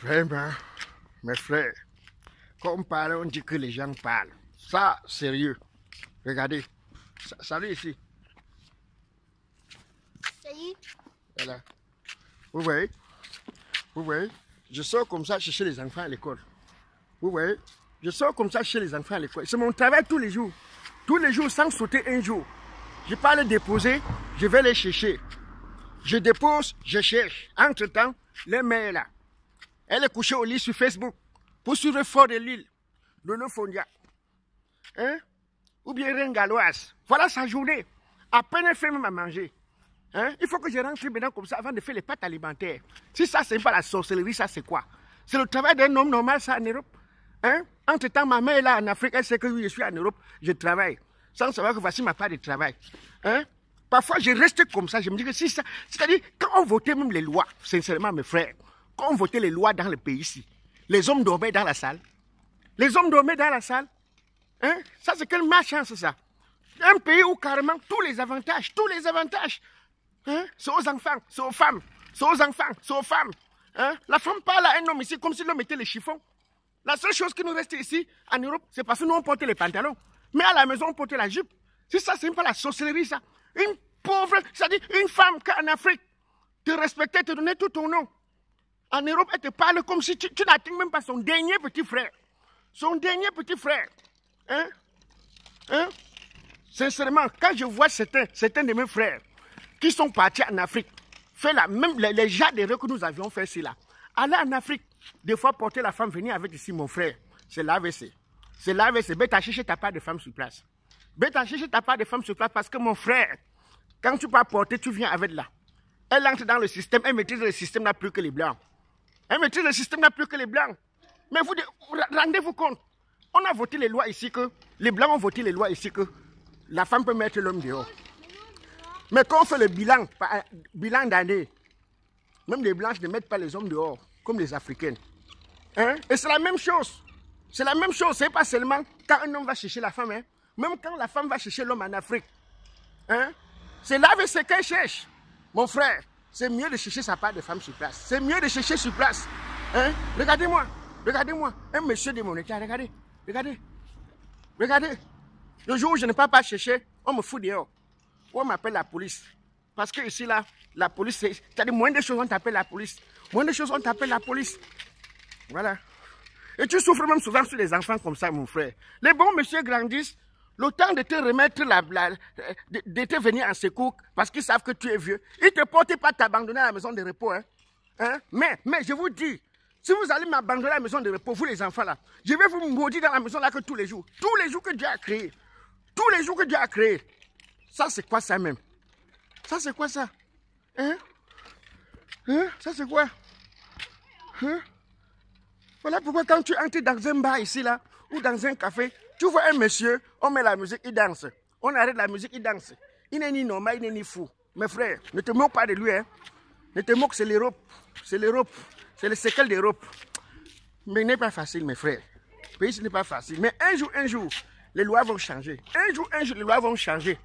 Vraiment, mes frères, quand on parle, on dit que les gens parlent. Ça, sérieux. Regardez. Salut ici. Salut. Voilà. Vous voyez? Vous voyez? Je sors comme ça chercher les enfants à l'école. Vous voyez? Je sors comme ça chez les enfants à l'école. C'est mon travail tous les jours. Tous les jours sans sauter un jour. Je pas les déposer, je vais les chercher. Je dépose, je cherche. Entre-temps, les mères là. Elle est couchée au lit sur Facebook pour suivre Fort de Lille, Lolo Fondia. Hein? Ou bien Rengaloise. Voilà sa journée. À peine elle fait même à manger. Hein? Il faut que je rentre maintenant comme ça avant de faire les pâtes alimentaires. Si ça, c'est pas la sorcellerie, ça c'est quoi? C'est le travail d'un homme normal, ça, en Europe. Hein? Entre-temps, ma mère est là en Afrique, elle sait que oui, je suis en Europe, je travaille. Sans savoir que voici ma part de travail. Hein? Parfois, je reste comme ça, je me dis que si ça... C'est-à-dire, quand on votait même les lois, sincèrement, mes frères, quand on votait les lois dans le pays ici, les hommes dormaient dans la salle. Les hommes dormaient dans la salle. Hein? Ça, c'est quelle malchance, ça? Un pays où carrément tous les avantages, hein? C'est aux enfants, c'est aux femmes, c'est aux enfants, c'est aux femmes. Hein? La femme parle à un homme ici comme si l'homme était le chiffon. La seule chose qui nous reste ici, en Europe, c'est parce que nous, on portait les pantalons. Mais à la maison, on portait la jupe. Si ça, c'est pas la sorcellerie, ça. Une pauvre, c'est-à-dire une femme qu'en Afrique te respectait, te donnait tout ton nom. En Europe, elle te parle comme si tu n'atteins même pas son dernier petit frère. Son dernier petit frère. Hein? Hein? Sincèrement, quand je vois certains de mes frères qui sont partis en Afrique, faire même les genres d'erreurs que nous avions fait ici là, aller en Afrique, des fois porter la femme, venir avec ici mon frère, c'est l'AVC. C'est l'AVC. Bête à chercher ta part de femme sur place. Bête à chercher ta part de femme sur place parce que mon frère, quand tu peux porter, tu viens avec là. Elle entre dans le système, elle maîtrise le système là plus que les blancs. Elle maîtrise le système là plus que les blancs. Mais vous rendez-vous compte, on a voté les lois ici que, les blancs ont voté les lois ici que la femme peut mettre l'homme dehors. Mais quand on fait le bilan d'année, même les blanches ne mettent pas les hommes dehors, comme les africaines. Hein? Et c'est la même chose. C'est la même chose, c'est pas seulement quand un homme va chercher la femme, hein? Même quand la femme va chercher l'homme en Afrique. Hein? C'est là avec ce qu'elle cherche. Mon frère, c'est mieux de chercher sa part de femme sur place. C'est mieux de chercher sur place. Hein? Regardez-moi, regardez-moi. Un monsieur de mon état, regardez, regardez. Regardez. Le jour où je ne peux pas chercher, on me fout dehors. On m'appelle la police. Parce que ici, là, la police, c'est-à-dire moins de choses, on t'appelle la police. Moins de choses, on t'appelle la police. Voilà. Et tu souffres même souvent sur les enfants comme ça, mon frère. Les bons messieurs grandissent, le temps de te remettre, de te venir en secours, parce qu'ils savent que tu es vieux. Ils ne te portent pas t'abandonner à la maison de repos. Hein? Hein? Mais je vous dis, si vous allez m'abandonner à la maison de repos, vous les enfants là, je vais vous maudire dans la maison là que tous les jours que Dieu a créé. Tous les jours que Dieu a créé. Ça, c'est quoi ça même? Ça, c'est quoi ça? Hein? Hein? Ça, c'est quoi? Hein? Voilà pourquoi quand tu entres dans un bar ici, là, ou dans un café, tu vois un monsieur, on met la musique, il danse. On arrête la musique, il danse. Il n'est ni normal, il n'est ni fou. Mes frères, ne te moque pas de lui, hein. Ne te moque, c'est l'Europe. C'est l'Europe. C'est le séquel d'Europe. Mais il n'est pas facile, mes frères. Le pays, ce n'est pas facile. Mais un jour, les lois vont changer. Un jour, les lois vont changer.